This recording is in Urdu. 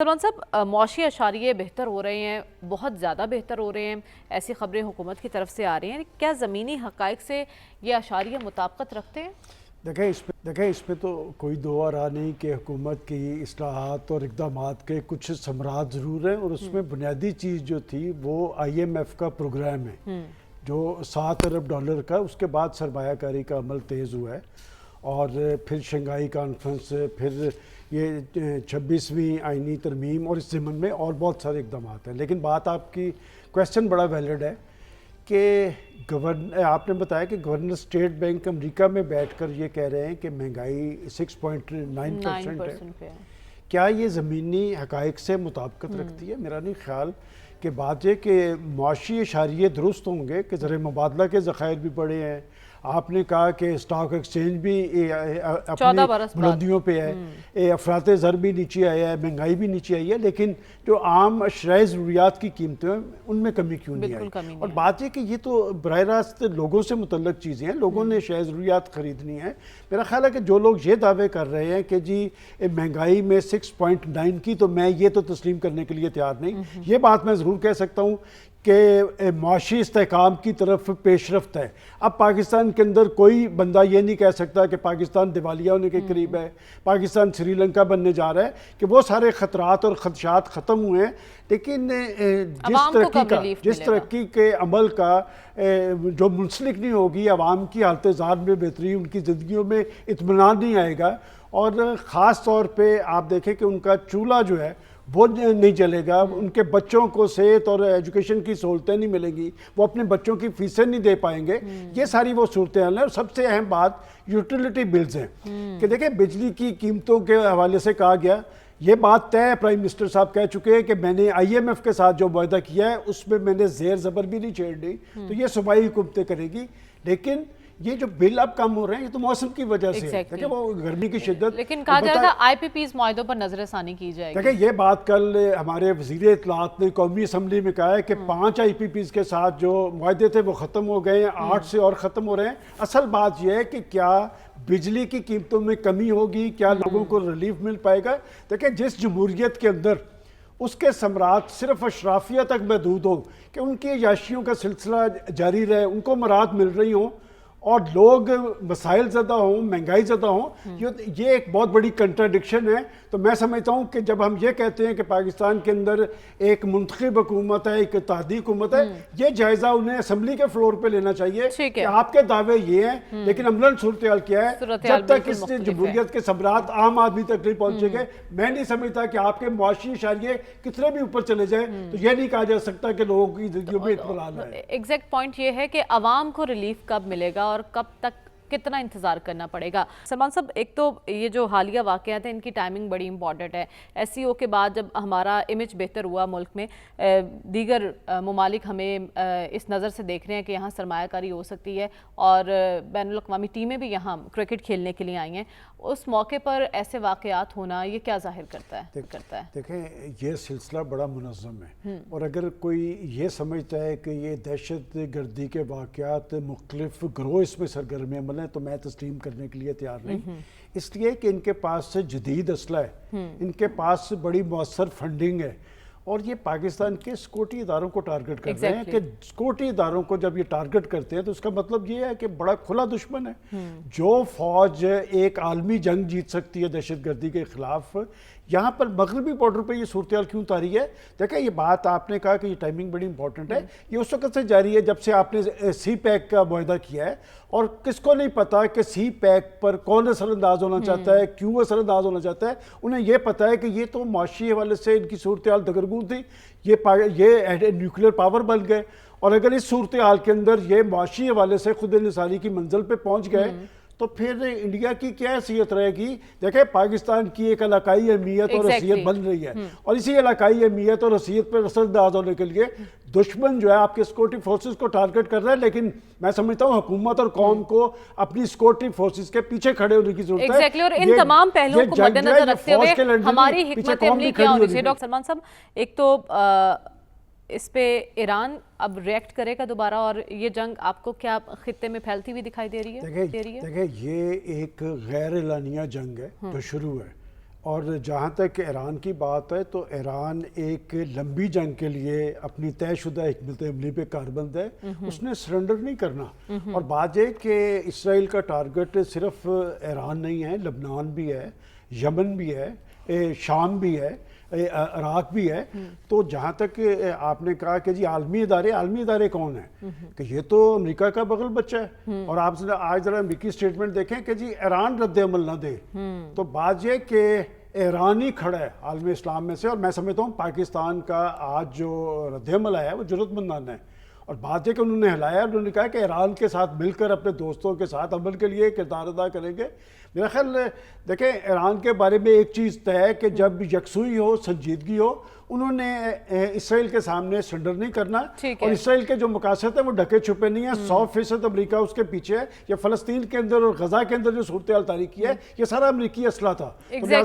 سلمان صاحب، معاشی اشاریے بہتر ہو رہے ہیں، بہت زیادہ بہتر ہو رہے ہیں، ایسی خبریں حکومت کی طرف سے آ رہی ہیں، کیا زمینی حقائق سے یہ اشاریے مطابقت رکھتے ہیں؟ دیکھیں اس پہ تو کوئی دو راہ نہیں کہ حکومت کی اصلاحات اور اقدامات کے کچھ ثمرات ضرور ہیں، اور اس میں بنیادی چیز جو تھی وہ آئی ایم ایف کا پروگرام ہے جو $7 ارب کا، اس کے بعد سرمایہ کاری کا عمل تیز ہوا ہے، اور پھر شنگھائی کانفرنس، پھر یہ 26ویں آئینی ترمیم، اور اس ضمن میں اور بہت سارے اقدامات ہیں۔ لیکن بات آپ کی کویسچن بڑا ویلڈ ہے کہ آپ نے بتایا کہ گورنر اسٹیٹ بینک امریکہ میں بیٹھ کر یہ کہہ رہے ہیں کہ مہنگائی 6.9% ہے۔ کیا یہ زمینی حقائق سے مطابقت رکھتی ہے؟ میرا نہیں خیال کہ بات یہ کہ معاشی اشاریے درست ہوں گے کہ زر مبادلہ کے ذخائر بھی بڑے ہیں، آپ نے کہا کہ اسٹاک ایکسچینج بھی اپنی بلندیوں پہ ہے، افراط زر بھی نیچے آیا ہے، مہنگائی بھی نیچے آئی ہے، لیکن جو عام اشیاء ضروریات کی قیمتیں ہیں ان میں کمی کیوں نہیں آئی؟ اور بات یہ کہ یہ تو براہ راست لوگوں سے متعلق چیزیں ہیں، لوگوں نے اشیاء ضروریات خریدنی ہیں۔ میرا خیال ہے کہ جو لوگ یہ دعوے کر رہے ہیں کہ جی مہنگائی میں 6.9 کی، تو میں یہ تو تسلیم کرنے کے لیے تیار نہیں۔ یہ بات میں ضرور کہہ سکتا ہوں کہ معاشی استحکام کی طرف پیش رفت ہے۔ اب پاکستان کے اندر کوئی بندہ یہ نہیں کہہ سکتا کہ پاکستان دیوالیہ ہونے کے قریب ہے، پاکستان سری لنکا بننے جا رہا ہے، کہ وہ سارے خطرات اور خدشات ختم ہوئے ہیں، لیکن جس ترقی کے عمل کا جو منسلک نہیں ہوگی عوام کی حالت ذات میں بہتری، ان کی زندگیوں میں اطمینان نہیں آئے گا، اور خاص طور پہ آپ دیکھیں کہ ان کا چولہا جو ہے وہ نہیں چلے گا، ان کے بچوں کو صحت اور ایجوکیشن کی سہولتیں نہیں ملیں گی، وہ اپنے بچوں کی فیسیں نہیں دے پائیں گے۔ یہ ساری وہ صورتحال ہیں، اور سب سے اہم بات یوٹیلیٹی بلز ہیں کہ دیکھیں بجلی کی قیمتوں کے حوالے سے کہا گیا، یہ بات طے ہے، پرائم منسٹر صاحب کہہ چکے ہیں کہ میں نے آئی ایم ایف کے ساتھ جو معاہدہ کیا ہے اس میں میں نے زیر زبر بھی نہیں چھیڑنی، تو یہ صوبائی حکومتیں کرے گی۔ لیکن یہ جو بل اب کم ہو رہے ہیں یہ تو موسم کی وجہ سے ہے، دیکھیں وہ گرمی کی شدت، لیکن کہا جائے گا آئی پی پیز معاہدوں پر نظر ثانی کی جائے گی۔ دیکھیں یہ بات کل ہمارے وزیر اطلاعات نے قومی اسمبلی میں کہا ہے کہ 5 آئی پی پیز کے ساتھ جو معاہدے تھے وہ ختم ہو گئے ہیں، 8 سے اور ختم ہو رہے ہیں۔ اصل بات یہ ہے کہ کیا بجلی کی قیمتوں میں کمی ہوگی، کیا لوگوں کو ریلیف مل پائے گا؟ دیکھیں جس جمہوریت کے اندر اس کے ثمرات صرف اشرافیہ تک محدود ہوں، کہ ان کی عیاشیوں کا سلسلہ جاری رہے، ان کو مراحت مل رہی ہوں، اور لوگ مسائل زدہ ہوں، مہنگائی زدہ ہوں، یہ ایک بہت بڑی کنٹراڈکشن ہے۔ تو میں سمجھتا ہوں کہ جب ہم یہ کہتے ہیں کہ پاکستان کے اندر ایک منتخب حکومت ہے، ایک اتحادی حکومت ہے، یہ جائزہ انہیں اسمبلی کے فلور پہ لینا چاہیے کہ آپ کے دعوے یہ ہیں، لیکن عملاً صورتحال کیا ہے؟ جب تک اس جمہوریت کے ثمرات عام آدمی تک نہیں پہنچے گے، میں نہیں سمجھتا کہ آپ کے معاشی اشاریے کتنے بھی اوپر چلے جائیں تو یہ نہیں کہا جا سکتا کہ لوگوں کی زندگیوں میں اطمینان ہے۔ ایگزیکٹ پوائنٹ یہ ہے کہ عوام کو ریلیف کب ملے گا اور کب تک کتنا انتظار کرنا پڑے گا؟ سلمان صاحب، ایک تو یہ جو حالیہ واقعات ہیں ان کی ٹائمنگ بڑی امپورٹنٹ ہے۔ ایس سی او کے بعد جب ہمارا امیج بہتر ہوا ملک میں، دیگر ممالک ہمیں اس نظر سے دیکھ رہے ہیں کہ یہاں سرمایہ کاری ہو سکتی ہے، اور بین الاقوامی ٹیمیں بھی یہاں کرکٹ کھیلنے کے لیے آئی ہیں، اس موقع پر ایسے واقعات ہونا یہ کیا ظاہر کرتا ہے؟ دیکھیں یہ سلسلہ بڑا منظم ہے، اور اگر کوئی یہ سمجھتا ہے کہ یہ دہشت گردی کے واقعات مختلف گروہ اس میں سرگرم عمل ہیں تو میں تسلیم کرنے کے لیے تیار نہیں، اس لیے کہ ان کے پاس جدید اسلحہ ہے، ان کے پاس بڑی مؤثر فنڈنگ ہے، اور یہ پاکستان کے سیکورٹی اداروں کو ٹارگٹ کر رہے ہیں کہ سیکورٹی اداروں کو جب یہ ٹارگٹ کرتے ہیں تو اس کا مطلب یہ ہے کہ بڑا کھلا دشمن ہے۔ جو فوج ایک عالمی جنگ جیت سکتی ہے دہشت گردی کے خلاف، یہاں پر مغربی بارڈر پہ یہ صورتحال کیوں طاری ہے؟ دیکھیں یہ بات آپ نے کہا کہ یہ ٹائمنگ بڑی امپورٹنٹ ہے، یہ اس وقت سے جاری ہے جب سے آپ نے سی پیک کا معاہدہ کیا ہے، اور کس کو نہیں پتا کہ سی پیک پر کون اثر انداز ہونا چاہتا ہے، کیوں اثر انداز ہونا چاہتا ہے؟ انہیں یہ پتا ہے کہ یہ تو معاشی حوالے سے ان کی صورتحال دگرگوں تھی، یہ نیوکلیر پاور بن گئے، اور اگر اس صورتحال کے اندر یہ معاشی حوالے سے خود انحصاری کی منزل پہ پہنچ گئے تو پھر انڈیا کی کیا حیثیت رہے گی؟ دیکھیں پاکستان کی ایک علاقائی اہمیت اور حیثیت بن رہی ہے، اور اسی علاقائی اہمیت اور حیثیت پر اثر انداز ہونے کے لیے دشمن جو ہے آپ کے سیکورٹی فورسز کو ٹارگٹ کر رہا ہے، لیکن میں سمجھتا ہوں حکومت اور قوم کو اپنی سیکورٹی فورسز کے پیچھے کھڑے ہونے کی ضرورت ہے۔ ایگزیکٹلی، اور ان تمام پہلوؤں کو مد نظر رکھتے ہوئے ہماری حکمت عملی کیا ہونی چاہیے؟ ڈاکٹر سلمان صاحب، ایک تو اس پہ ایران اب ریئیکٹ کرے گا دوبارہ، اور یہ جنگ آپ کو کیا خطے میں پھیلتی ہوئی دکھائی دے رہی ہے؟ دیکھیں یہ ایک غیر اعلانیہ جنگ ہے جو شروع ہے، اور جہاں تک ایران کی بات ہے تو ایران ایک لمبی جنگ کے لیے اپنی طے شدہ حکمت عملی پہ کاربند ہے، اس نے سرنڈر نہیں کرنا۔ اور بات یہ کہ اسرائیل کا ٹارگٹ صرف ایران نہیں ہے، لبنان بھی ہے، یمن بھی ہے، شام بھی ہے، عراق بھی ہے۔ تو جہاں تک آپ نے کہا کہ جی عالمی ادارے کون ہیں، کہ یہ تو امریکہ کا بغل بچہ ہے، اور آپ آج ذرا امریکی سٹیٹمنٹ دیکھیں کہ جی ایران رد عمل نہ دے، تو بات یہ کہ ایران ہی کھڑا ہے عالم اسلام میں سے، اور میں سمجھتا ہوں پاکستان کا آج جو رد عمل آیا ہے وہ جرأت مندانہ ہے۔ اور بات یہ کہ انہوں نے ہلایا، انہوں نے کہا کہ ایران کے ساتھ مل کر اپنے دوستوں کے ساتھ عمل کے لیے کردار ادا کریں گے۔ میرا خیال دیکھیں ایران کے بارے میں ایک چیز طے ہے کہ جب یکسوئی ہو، سنجیدگی ہو، انہوں نے اسرائیل کے سامنے سرنڈر نہیں کرنا، اور اسرائیل کے جو مقاصد ہیں وہ ڈھکے چھپے نہیں ہیں۔ 100% امریکہ اس کے پیچھے ہے۔ یہ فلسطین کے اندر اور غزہ کے اندر جو صورتحال تاریخ کی ہے، یہ سارا امریکی اسلحہ تھا۔